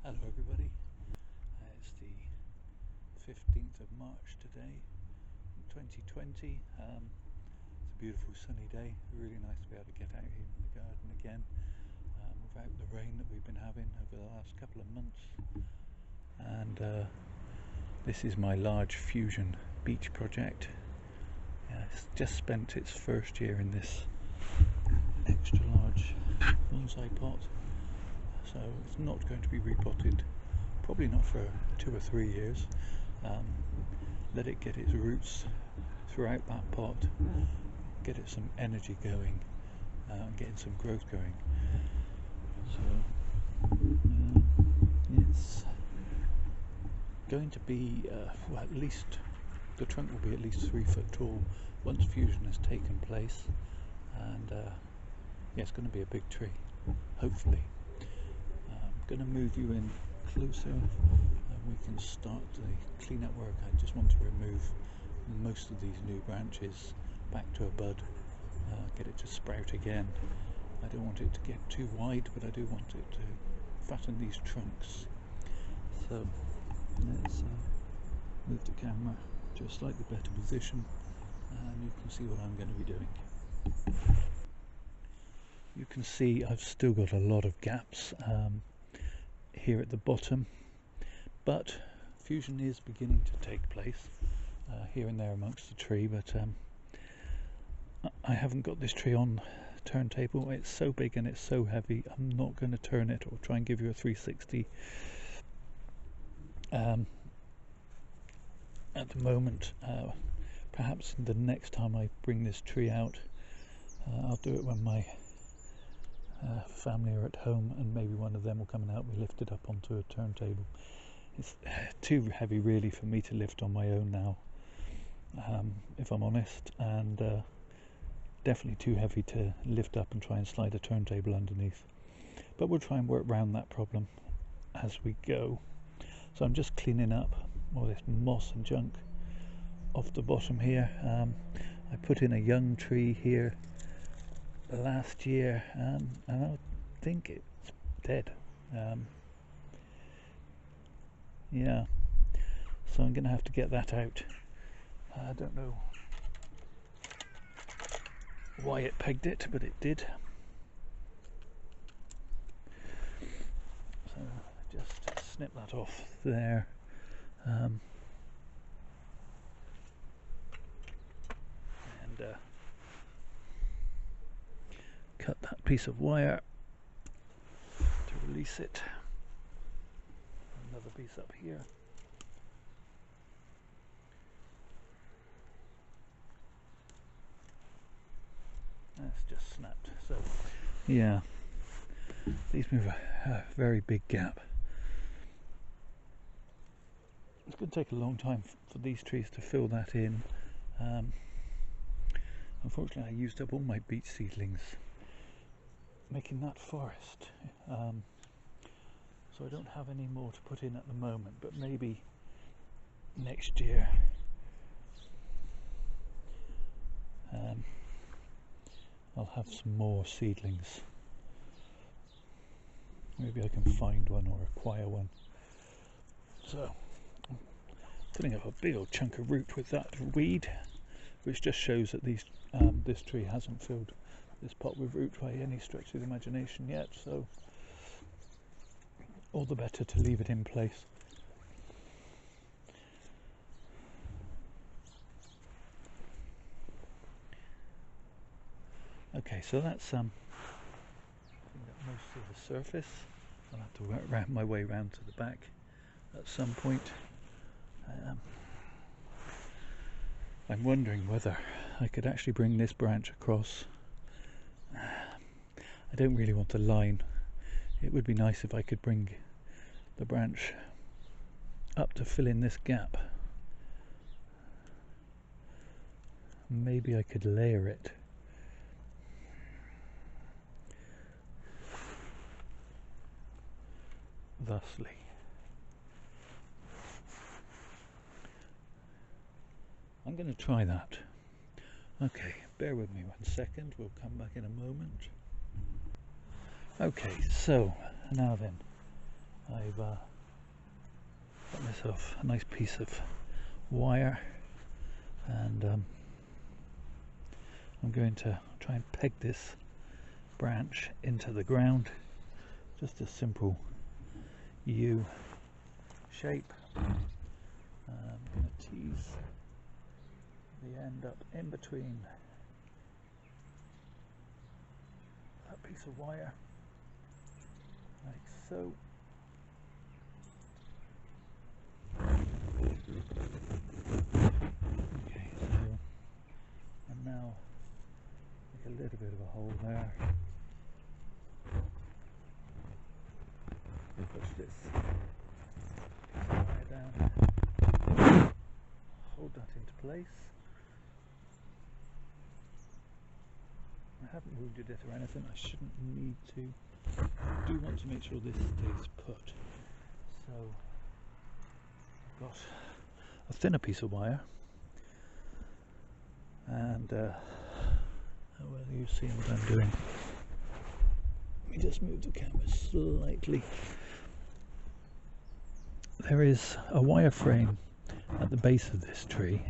Hello everybody, it's the 15th of March today, 2020. It's a beautiful sunny day, really nice to be able to get out here in the garden again without the rain that we've been having over the last couple of months. And this is my large fusion beech project. It's just spent its first year in this extra large bonsai pot. So it's not going to be repotted, probably not for 2 or 3 years. Let it get its roots throughout that pot, get it some energy going, getting some growth going. So it's going to be, well, at least the trunk will be at least 3 foot tall once fusion has taken place, and yeah, it's going to be a big tree, hopefully. Going to move you in closer and we can start the cleanup work. I just want to remove most of these new branches back to a bud, get it to sprout again. I don't want it to get too wide, but I do want it to fatten these trunks. So let's move the camera to a slightly better position and you can see what I'm going to be doing. You can see I've still got a lot of gaps here at the bottom, but fusion is beginning to take place here and there amongst the tree, but I haven't got this tree on turntable. It's so big and it's so heavy, I'm not going to turn it or try and give you a 360 at the moment. Perhaps the next time I bring this tree out, I'll do it when my family are at home, and maybe one of them will come and help me lift it up onto a turntable. It's too heavy really for me to lift on my own now, if I'm honest, and definitely too heavy to lift up and try and slide a turntable underneath. But we'll try and work around that problem as we go. So I'm just cleaning up all this moss and junk off the bottom here. I put in a young tree here last year, and I think it's dead. Yeah, so I'm gonna have to get that out. I don't know why it pegged it, but it did. So just snip that off there. And cut that piece of wire to release it. Another piece up here. That's just snapped. So yeah, these move a very big gap. It's going to take a long time for these trees to fill that in. Unfortunately, I used up all my beech seedlings making that forest, so I don't have any more to put in at the moment, but maybe next year I'll have some more seedlings. Maybe I can find one or acquire one. So I'm putting up a big old chunk of root with that weed, which just shows that these this tree hasn't filled this pot with root by any stretch of the imagination yet, so all the better to leave it in place. Okay, so that's most of the surface. I'll have to work my way around to the back at some point. I'm wondering whether I could actually bring this branch across. I don't really want a line. It would be nice if I could bring the branch up to fill in this gap. Maybe I could layer it. Thusly. I'm going to try that. Okay, bear with me 1 second, we'll come back in a moment. Okay, so now then, I've got myself a nice piece of wire, and I'm going to try and peg this branch into the ground, just a simple U shape. I'm going to tease the end up in between that piece of wire, like so. Okay, so and now make a little bit of a hole there. Push this wire down, hold that into place. I haven't wounded it or anything, I shouldn't need to. I do want to make sure this stays put. So I've got a thinner piece of wire, and whether you've seen what I'm doing, let me just move the camera slightly. There is a wire frame at the base of this tree,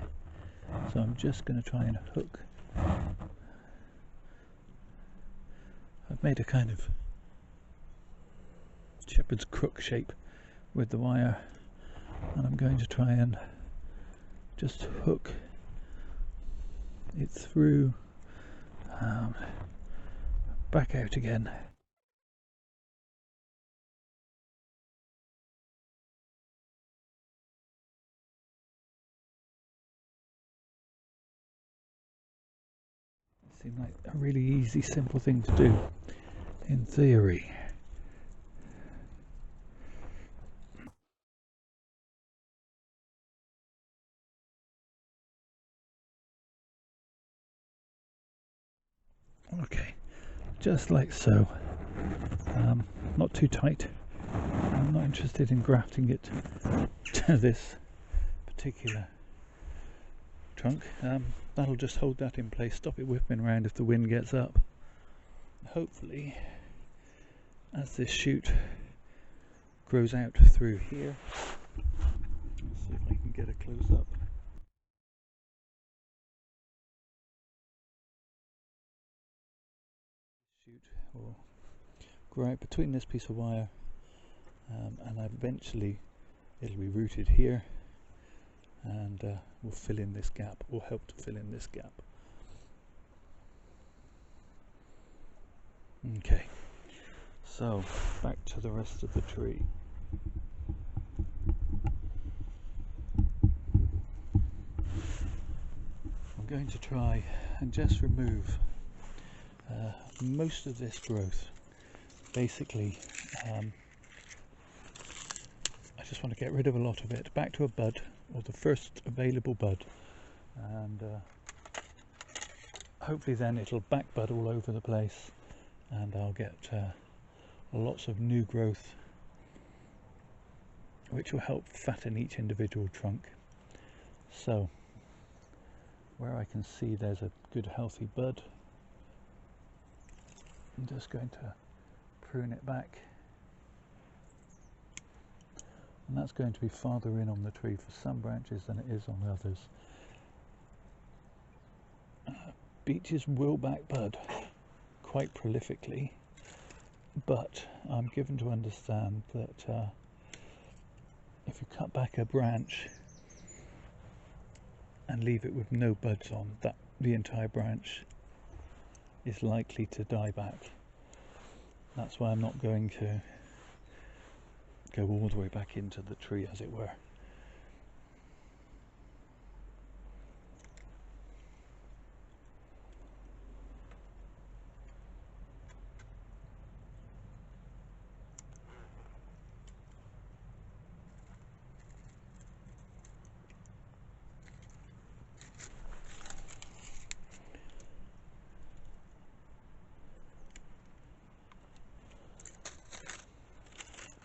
so I'm just going to try and hook. I've made a kind of shepherd's crook shape with the wire, and I'm going to try and just hook it through, back out again. It seemed like a really easy, simple thing to do in theory. Okay, just like so. Not too tight. I'm not interested in grafting it to this particular trunk. That'll just hold that in place, stop it whipping around if the wind gets up. Hopefully, as this shoot grows out through here, let's see if I can get a close up. Shoot will grow out between this piece of wire, and eventually it'll be rooted here, and will fill in this gap, or help to fill in this gap. Okay, so back to the rest of the tree. I'm going to try and just remove most of this growth. Basically, I just want to get rid of a lot of it, back to a bud, or the first available bud, and hopefully then it'll back bud all over the place, and I'll get lots of new growth, which will help fatten each individual trunk. So where I can see there's a good healthy bud, I'm just going to prune it back, and that's going to be farther in on the tree for some branches than it is on others. Beeches will back bud quite prolifically, but I'm given to understand that if you cut back a branch and leave it with no buds on, that the entire branch is likely to die back. That's why I'm not going to go all the way back into the tree, as it were.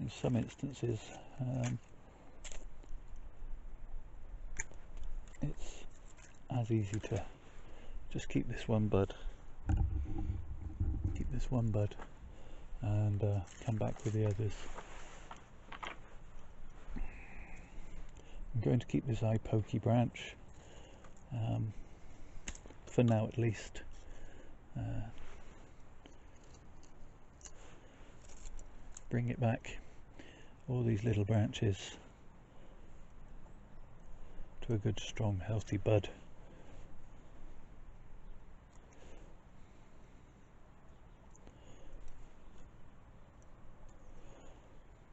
In some instances, it's as easy to just keep this one bud, and come back with the others. I'm going to keep this eye pokey branch, for now at least. Bring it back, all these little branches, to a good strong healthy bud.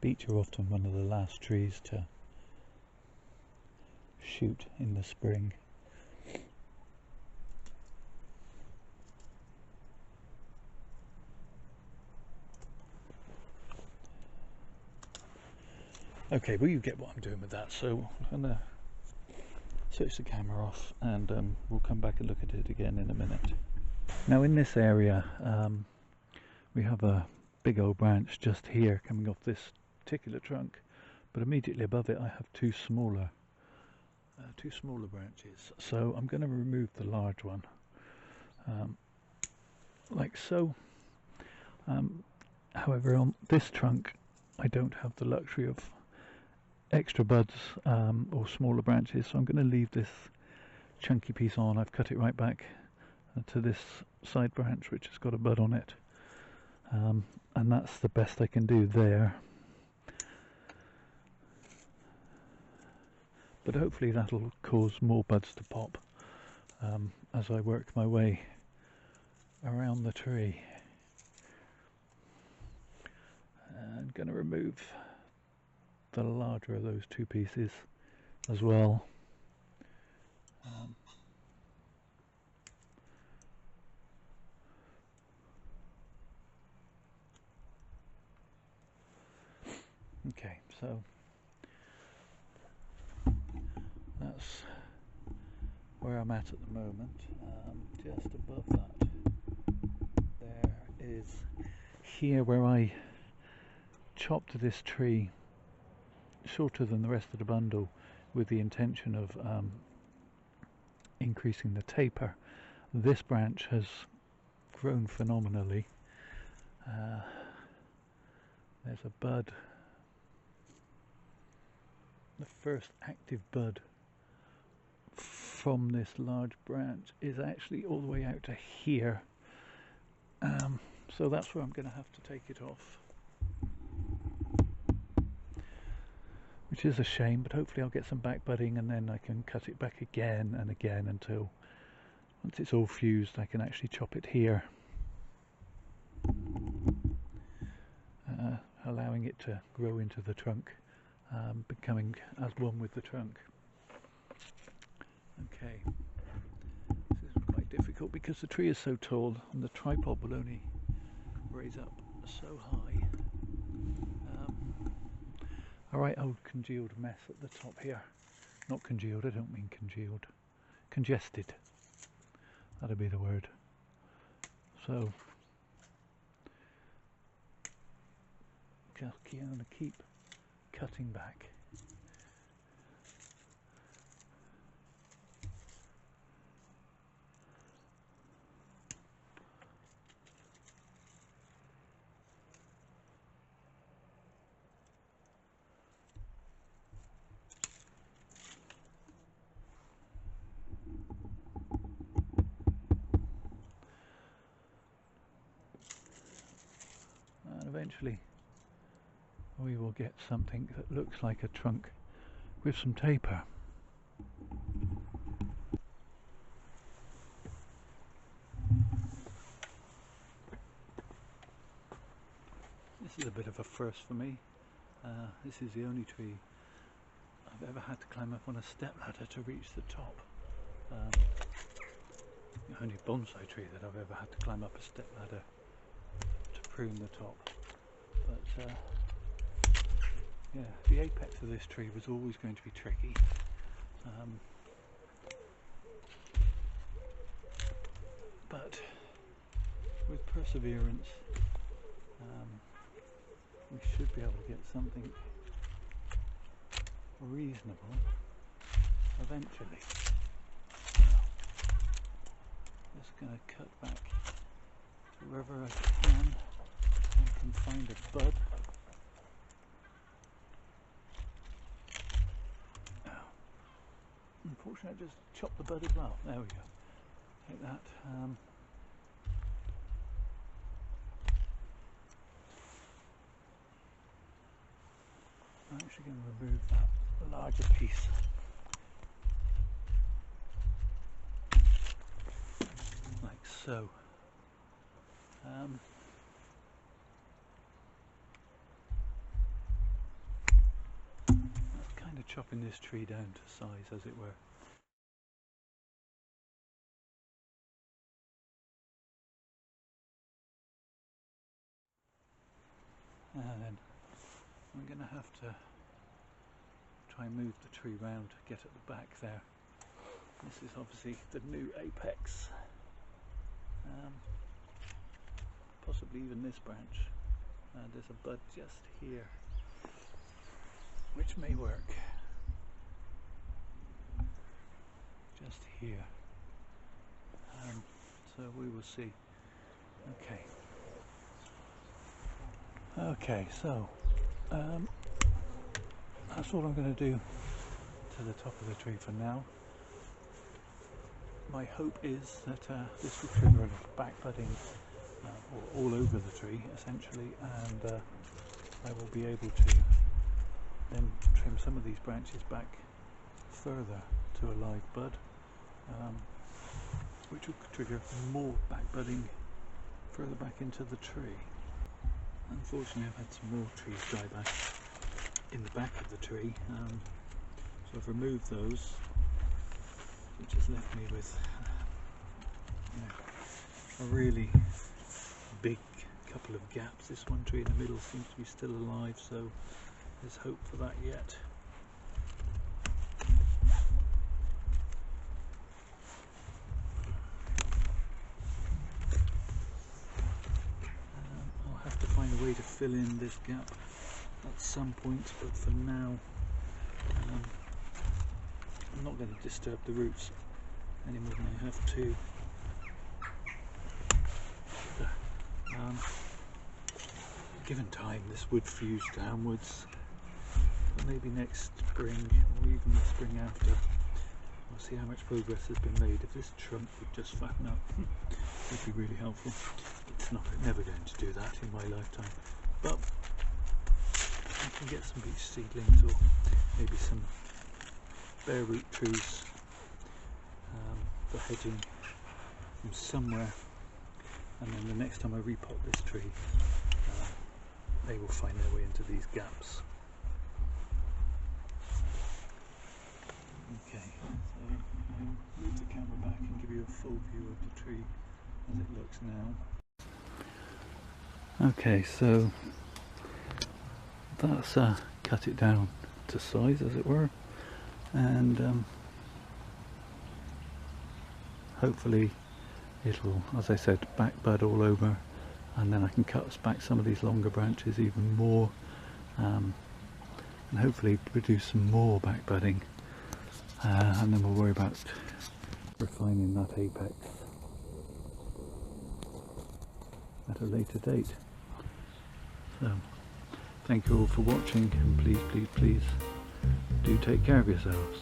Beech are often one of the last trees to shoot in the spring. Okay, well, you get what I'm doing with that, so I'm going to switch the camera off and we'll come back and look at it again in a minute. Now in this area we have a big old branch just here coming off this particular trunk, but immediately above it I have two smaller branches, so I'm going to remove the large one, like so. However, on this trunk I don't have the luxury of extra buds or smaller branches, so I'm going to leave this chunky piece on. I've cut it right back to this side branch which has got a bud on it, and that's the best I can do there. But hopefully that'll cause more buds to pop as I work my way around the tree. I'm going to remove the larger of those two pieces as well. Okay, so that's where I'm at the moment. Just above that, there is here where I chopped this tree shorter than the rest of the bundle with the intention of increasing the taper. This branch has grown phenomenally. There's a bud. The first active bud from this large branch is actually all the way out to here, so that's where I'm going to have to take it off, which is a shame, but hopefully I'll get some back budding and then I can cut it back again and again until once it's all fused I can actually chop it here, allowing it to grow into the trunk, becoming as one with the trunk. Okay, this is quite difficult because the tree is so tall and the tripod will only raise up so high. Alright, old congealed mess at the top here. Not congealed, I don't mean congealed. Congested. That'd be the word. So, just going to keep cutting back. And eventually we will get something that looks like a trunk with some taper. This is a bit of a first for me. This is the only tree I've ever had to climb up on a step ladder to reach the top. The only bonsai tree that I've ever had to climb up a step ladder to prune the top. But yeah, the apex of this tree was always going to be tricky. But with perseverance, we should be able to get something reasonable eventually. Just going to cut back to wherever I can find a bud. should I just chop the bud as well? There we go. Take that. I'm actually going to remove that larger piece. Like so. That's kind of chopping this tree down to size, as it were. And then I'm going to have to try and move the tree round to get at the back there. This is obviously the new apex. Possibly even this branch. There's a bud just here, which may work. Just here. So we will see. Okay. Okay, so that's all I'm going to do to the top of the tree for now. My hope is that this will trigger a lot of back budding all over the tree essentially, and I will be able to then trim some of these branches back further to a live bud, which will trigger more back budding further back into the tree. Unfortunately, I've had some more trees die back in the back of the tree, so I've removed those, which has left me with a really big couple of gaps. This one tree in the middle seems to be still alive, so there's hope for that yet. I'll have to find a way to fill in this gap at some point, but for now I'm not going to disturb the roots any more than I have to. Given time, this would fuse downwards, but maybe next spring or even the spring after, we'll see how much progress has been made. If this trunk would just flatten up, it would be really helpful. It's never going to do that in my lifetime, but I can get some beech seedlings or maybe some bare root trees for hedging from somewhere, and then the next time I repot this tree, they will find their way into these gaps. Okay, so I'll move the camera back and give you a full view of the tree as it looks now. Okay, so that's cut it down to size, as it were, and hopefully it'll, as I said, back bud all over, and then I can cut back some of these longer branches even more, and hopefully produce some more back budding, and then we'll worry about refining that apex at a later date. So thank you all for watching, and please do take care of yourselves.